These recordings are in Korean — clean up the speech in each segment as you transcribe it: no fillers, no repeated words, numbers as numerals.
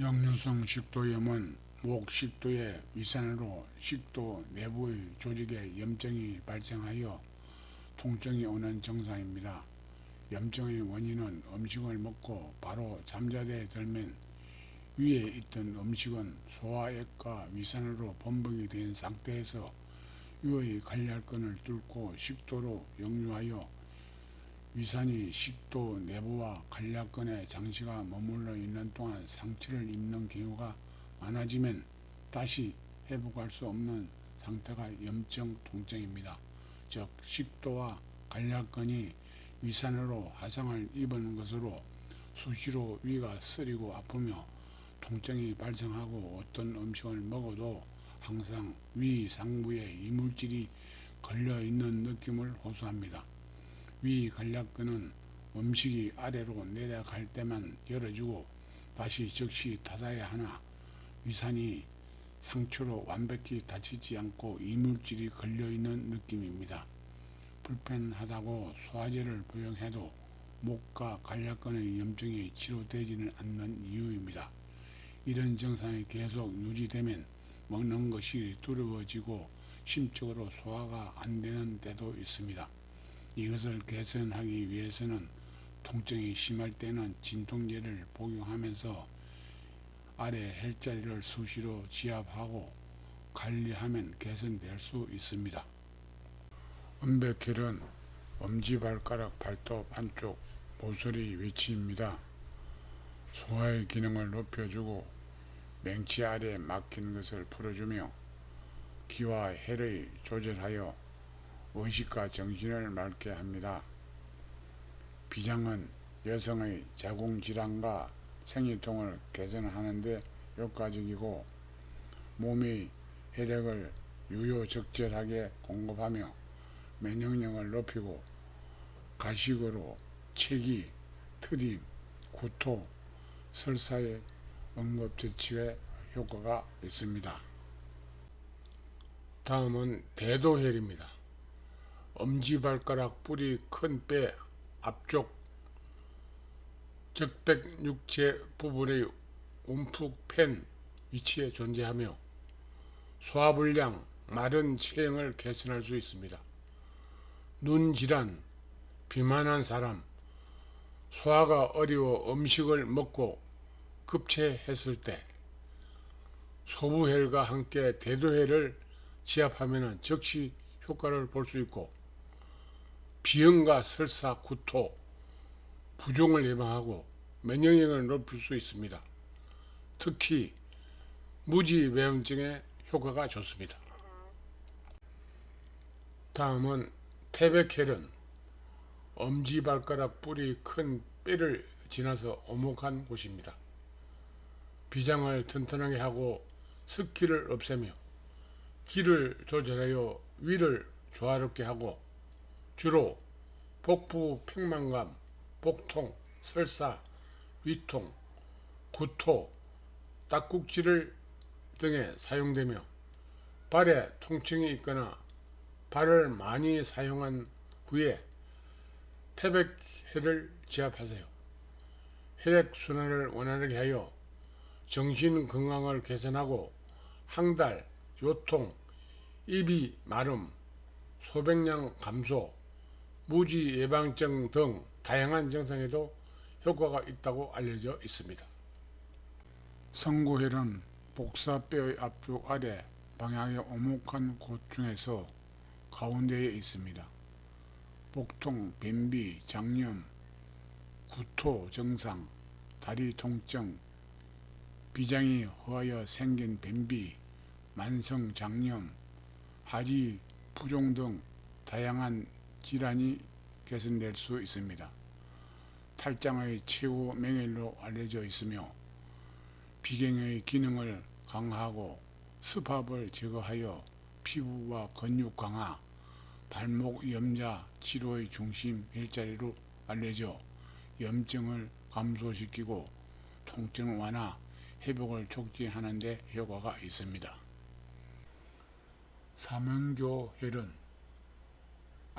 역류성 식도염은 목 식도의 위산으로 식도 내부의 조직에 염증이 발생하여 통증이 오는 증상입니다. 염증의 원인은 음식을 먹고 바로 잠자리에 들면 위에 있던 음식은 소화액과 위산으로 범벅이 된 상태에서 위의 관략근을 뚫고 식도로 역류하여 위산이 식도 내부와 관략근에 장시가 머물러 있는 동안 상처를 입는 경우가 많아지면 다시 회복할 수 없는 상태가 염증 통증입니다. 즉 식도와 관략근이 위산으로 화상을 입은 것으로 수시로 위가 쓰리고 아프며 통증이 발생하고 어떤 음식을 먹어도 항상 위 상부에 이물질이 걸려있는 느낌을 호소합니다. 위 관략근은 음식이 아래로 내려갈 때만 열어주고 다시 즉시 닫아야 하나 위산이 상처로 완벽히 닫히지 않고 이물질이 걸려있는 느낌입니다. 불편하다고 소화제를服用해도 목과 관략근의 염증이 치료되지는 않는 이유입니다. 이런 증상이 계속 유지되면 먹는 것이 두려워지고 심적으로 소화가 안 되는 때도 있습니다. 이것을 개선하기 위해서는 통증이 심할 때는 진통제를 복용하면서 아래 혈자리를 수시로 지압하고 관리하면 개선될 수 있습니다. 음백혈은 엄지발가락 발톱 안쪽 모서리 위치입니다. 소화의 기능을 높여주고 맹치 아래에 막힌 것을 풀어주며 기와 혈을 조절하여 의식과 정신을 맑게 합니다. 비장은 여성의 자궁질환과 생리통을 개선하는 데 효과적이고 몸의 혈액을 유효적절하게 공급하며 면역력을 높이고 가식으로 체기, 트림, 구토, 설사의 응급처치에 효과가 있습니다. 다음은 대도혈입니다. 엄지발가락 뿌리 큰 뼈 앞쪽 적백육체 부분의 움푹 팬 위치에 존재하며 소화불량, 마른 체형을 개선할 수 있습니다. 눈질환, 비만한 사람, 소화가 어려워 음식을 먹고 급체했을 때 소부혈과 함께 대도혈을 지압하면 즉시 효과를 볼 수 있고 비염과 설사, 구토, 부종을 예방하고 면역력을 높일 수 있습니다. 특히 무지외염증에 효과가 좋습니다. 다음은 태백혈은 엄지발가락 뿌리 큰 뼈를 지나서 오목한 곳입니다. 비장을 튼튼하게 하고 습기를 없애며 기를 조절하여 위를 조화롭게 하고 주로 복부 팽만감, 복통, 설사, 위통, 구토, 딱꾹질 등에 사용되며 발에 통증이 있거나 발을 많이 사용한 후에 태백혈을 지압하세요. 혈액순환을 원활하게 하여 정신 건강을 개선하고 항달, 요통, 입이 마름, 소변량 감소, 무지 예방증 등 다양한 증상에도 효과가 있다고 알려져 있습니다. 성구혈은 복사뼈의 앞쪽 아래 방향의 오목한 곳 중에서 가운데에 있습니다. 복통, 변비, 장염, 구토 증상, 다리 통증, 비장이 허하여 생긴 변비, 만성 장염, 하지 부종 등 다양한 질환이 개선될 수 있습니다. 탈장의 최고 명일로 알려져 있으며 비경의 기능을 강화하고 스팝을 제거하여 피부와 근육 강화, 발목 염좌 치료의 중심 일자리로 알려져 염증을 감소시키고 통증 완화, 회복을 촉진하는 데 효과가 있습니다. 사명교혈은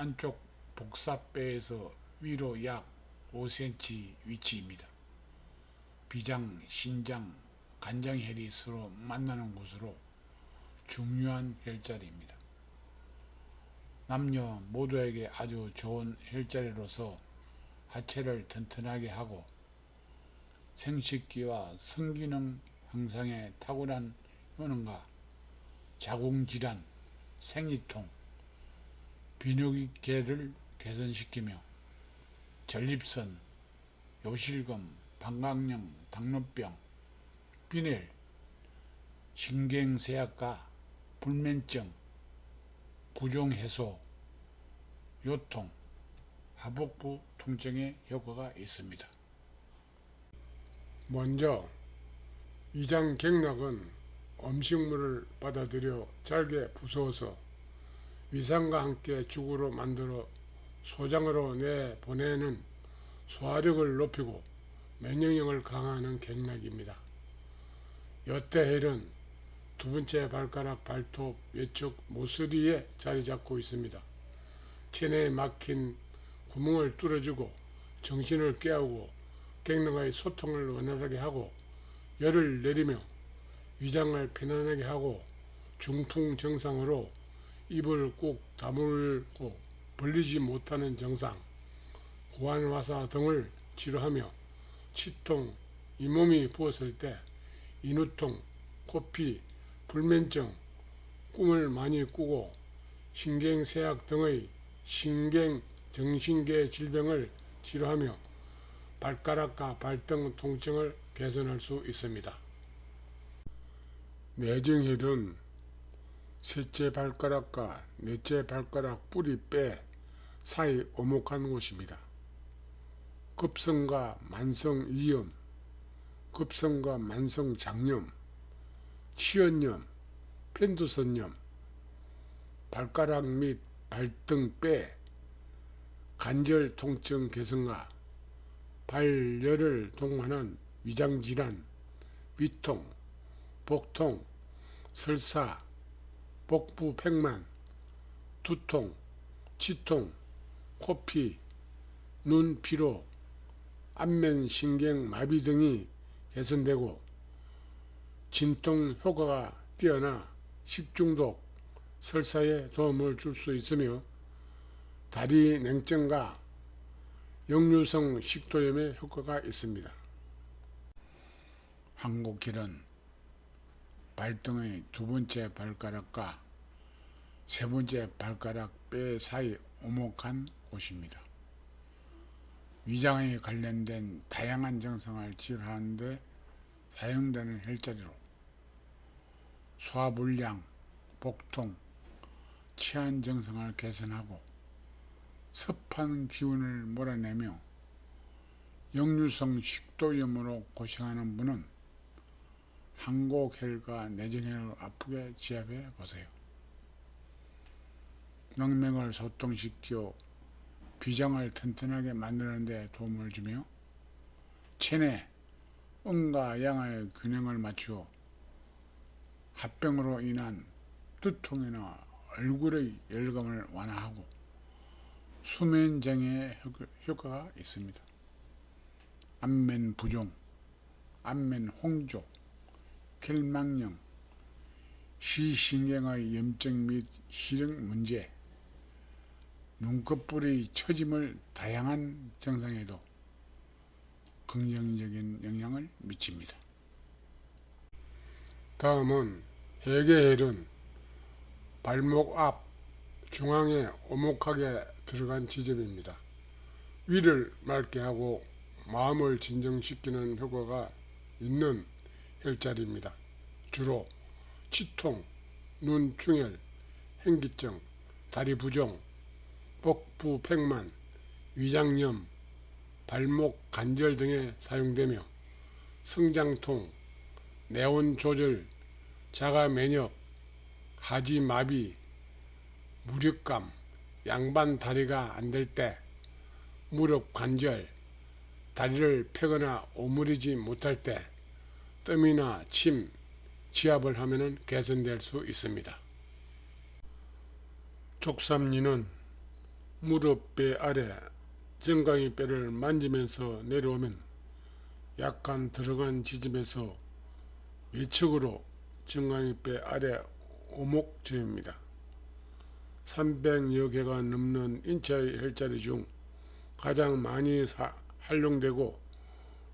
안쪽 복사뼈에서 위로 약 5cm 위치입니다. 비장, 신장, 간장혈이 서로 만나는 곳으로 중요한 혈자리입니다. 남녀 모두에게 아주 좋은 혈자리로서 하체를 튼튼하게 하고 생식기와 성기능 향상에 탁월한 효능과 자궁질환, 생리통, 비뇨기계를 개선시키며 전립선, 요실금, 방광염, 당뇨병, 빈혈, 신경쇠약과 불면증, 부종해소, 요통, 하복부 통증에 효과가 있습니다. 먼저 위장경락은 음식물을 받아들여 잘게 부수어서 위산과 함께 죽으로 만들어 소장으로 내보내는 소화력을 높이고 면역력을 강화하는 경락입니다. 여태혈은 두 번째 발가락 발톱 외측 모서리에 자리 잡고 있습니다. 체내에 막힌 구멍을 뚫어주고 정신을 깨우고 경락의 소통을 원활하게 하고 열을 내리며 위장을 편안하게 하고 중풍 증상으로 입을 꾹 다물고 벌리지 못하는 증상, 구안화사 등을 치료하며 치통, 잇몸이 부었을 때 인후통, 코피, 불면증, 꿈을 많이 꾸고 신경쇠약 등의 신경정신계 질병을 치료하며 발가락과 발등 통증을 개선할 수 있습니다. 내정혈은 셋째 발가락과 넷째 발가락 뿌리뼈 사이 오목한 곳입니다. 급성과 만성 위염, 급성과 만성 장염, 치연염, 편두선염, 발가락 및 발등뼈 관절 통증 개선과 발열을 동반한 위장질환, 위통, 복통, 설사, 복부 팽만, 두통, 치통, 코피, 눈 피로, 안면신경 마비 등이 개선되고 진통 효과가 뛰어나 식중독, 설사에 도움을 줄 수 있으며 다리 냉증과 역류성 식도염에 효과가 있습니다. 한곡혈은 발등의 두 번째 발가락과 세 번째 발가락 뼈 사이 오목한 곳입니다. 위장에 관련된 다양한 증상을 치료하는 데 사용되는 혈자리로 소화불량, 복통, 치안 증상을 개선하고 습한 기운을 몰아내며 역류성 식도염으로 고생하는 분은 한곡혈과 내정혈을 아프게 지압해 보세요. 명맥을 소통시켜 비장을 튼튼하게 만드는 데 도움을 주며 체내 음과 양의 균형을 맞추어 합병으로 인한 두통이나 얼굴의 열감을 완화하고 수면장애에 효과가 있습니다. 안면 부종, 안면 홍조, 결막염, 시신경의 염증 및 시력 문제, 눈꺼풀의 처짐을 다양한 증상에도 긍정적인 영향을 미칩니다. 다음은 해계혈은 발목 앞 중앙에 오목하게 들어간 지점입니다. 위를 맑게 하고 마음을 진정시키는 효과가 있는 혈자리입니다. 주로 치통, 눈 충혈, 현기증, 다리 부종, 복부 팽만, 위장염, 발목 관절 등에 사용되며 성장통, 내원 조절, 자가 면역, 하지 마비, 무력감, 양반 다리가 안 될 때, 무릎 관절, 다리를 펴거나 오므리지 못할 때, 뜸이나 침, 지압을 하면 개선될 수 있습니다. 족삼리는 무릎뼈 아래 정강이 뼈를 만지면서 내려오면 약간 들어간 지점에서 외측으로 정강이뼈 아래 오목점입니다. 300여 개가 넘는 인체의 혈자리 중 가장 많이 활용되고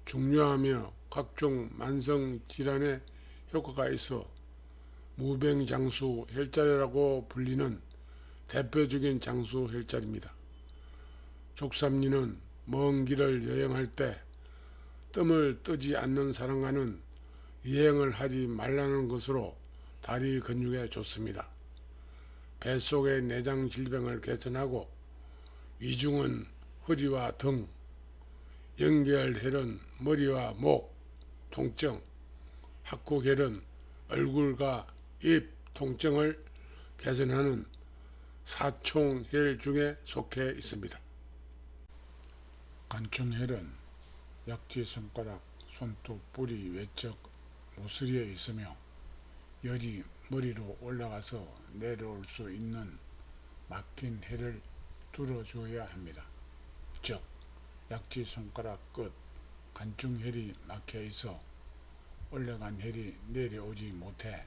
중요하며 각종 만성 질환에 효과가 있어 무병장수 혈자리라고 불리는 대표적인 장수 혈자리입니다. 족삼리는 먼 길을 여행할 때 뜸을 뜨지 않는 사람과는 여행을 하지 말라는 것으로 다리 근육에 좋습니다. 뱃속의 내장 질병을 개선하고 위중은 허리와 등, 연결혈은 머리와 목 통증, 합구혈은 얼굴과 입 통증을 개선하는 사총혈 중에 속해 있습니다. 간충혈은 약지 손가락, 손톱, 뿌리 외척, 모서리에 있으며 열이 머리로 올라가서 내려올 수 있는 막힌 혈을 뚫어줘야 합니다. 즉, 약지 손가락 끝 간충혈이 막혀 있어 올라간 혈이 내려오지 못해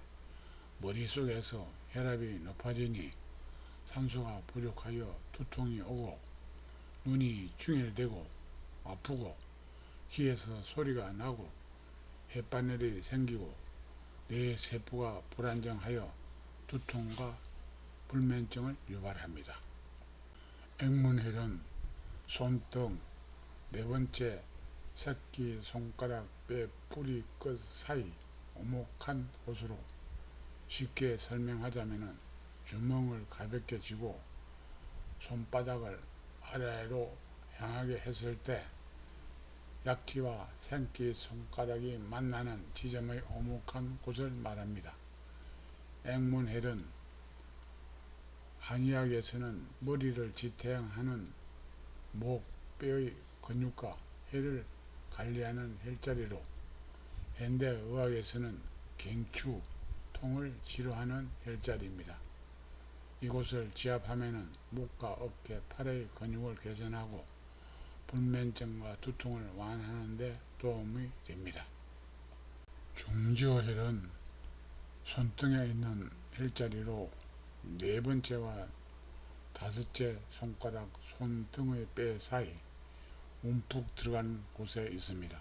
머릿속에서 혈압이 높아지니 산소가 부족하여 두통이 오고 눈이 충혈되고 아프고 귀에서 소리가 나고 햇바늘이 생기고 뇌 세포가 불안정하여 두통과 불면증을 유발합니다. 액문혈은 손등 네 번째 새끼손가락 뼈 뿌리 끝 사이 오목한 곳으로 쉽게 설명하자면 주먹을 가볍게 쥐고 손바닥을 아래로 향하게 했을 때 약지와 새끼손가락이 만나는 지점의 오목한 곳을 말합니다. 액문혈은 한의학에서는 머리를 지탱하는 목, 뼈의 근육과 혈을 관리하는 혈자리로 현대의학에서는 경추, 통을 치료하는 혈자리입니다. 이곳을 지압하면 목과 어깨, 팔의 근육을 개선하고 불면증과 두통을 완화하는 데 도움이 됩니다. 중지혈은 손등에 있는 혈자리로 네 번째와 다섯째 손가락 손등의 뼈 사이 움푹 들어간 곳에 있습니다.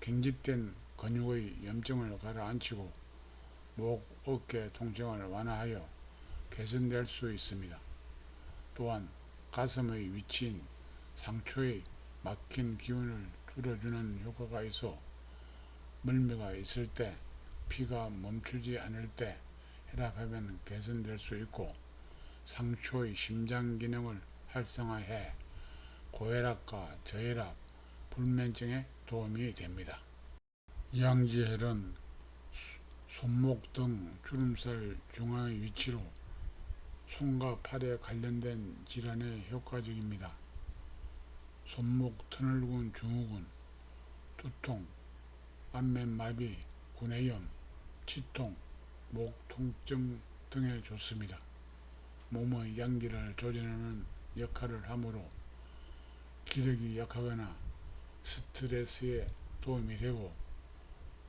경직된 근육의 염증을 가라앉히고 목, 어깨 통증을 완화하여 개선될 수 있습니다. 또한 가슴의 위치인 상초의 막힌 기운을 뚫어주는 효과가 있어 멀미가 있을 때, 피가 멈추지 않을 때 혈압하면 개선될 수 있고 상초의 심장 기능을 활성화해 고혈압과 저혈압, 불면증에 도움이 됩니다. 양지혈은 손목 등 주름살 중앙의 위치로 손과 팔에 관련된 질환에 효과적입니다. 손목 터널근 증후군, 두통, 안면마비, 구내염, 치통, 목 통증 등에 좋습니다. 몸의 양기를 조절하는 역할을 하므로 기력이 약하거나 스트레스에 도움이 되고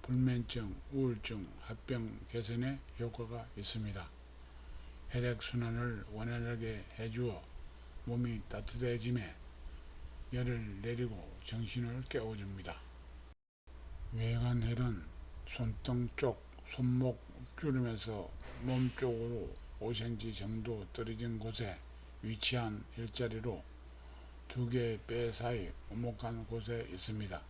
불면증, 우울증, 합병 개선에 효과가 있습니다. 혈액순환을 원활하게 해주어 몸이 따뜻해짐에 열을 내리고 정신을 깨워줍니다. 외관혈은 손등 쪽, 손목 주름에서 몸 쪽으로 5cm 정도 떨어진 곳에 위치한 혈자리로 두 개의 뼈 사이 오목한 곳에 있습니다.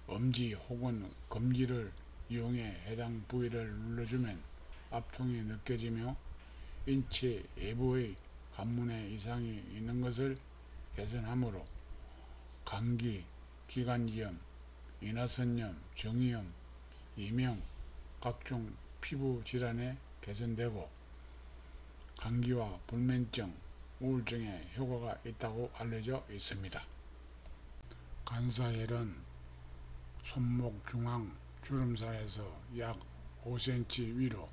엄지 혹은 검지를 이용해 해당 부위를 눌러주면 압통이 느껴지며 인체 외부의 관문에 이상이 있는 것을 개선하므로 감기, 기관지염, 인화선염, 정이염, 이명, 각종 피부 질환에 개선되고 감기와 불면증, 우울증에 효과가 있다고 알려져 있습니다. 간사혈은 손목 중앙 주름살에서 약 5cm 위로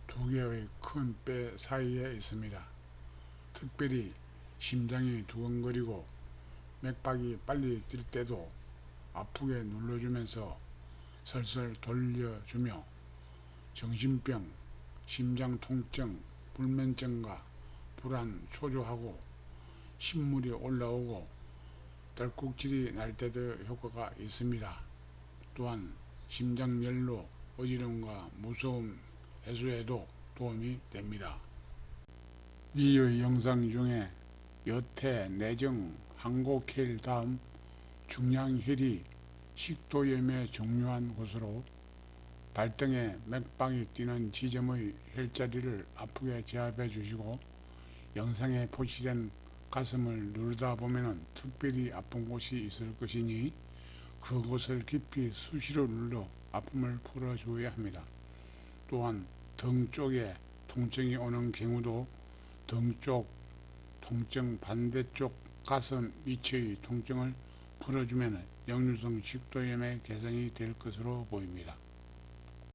두 개의 큰 뼈 사이에 있습니다. 특별히 심장이 두근거리고 맥박이 빨리 뛸 때도 아프게 눌러주면서 설설 돌려주며 정신병, 심장 통증, 불면증과 불안, 초조하고 신물이 올라오고 딸꾹질이 날 때도 효과가 있습니다. 또한 심장열로 어지럼과 무서움 해소에도 도움이 됩니다. 이의 영상 중에 여태, 내정, 항고케일 다음 중량혈이 식도염에 중요한 곳으로 발등에 맥박이 뛰는 지점의 혈자리를 아프게 제압해 주시고 영상에 표시된 가슴을 누르다 보면 특별히 아픈 곳이 있을 것이니 그곳을 깊이 수시로 눌러 아픔을 풀어주어야 합니다. 또한 등 쪽에 통증이 오는 경우도 등 쪽 통증 반대쪽 가슴 위치의 통증을 풀어주면 역류성 식도염의 개선이 될 것으로 보입니다.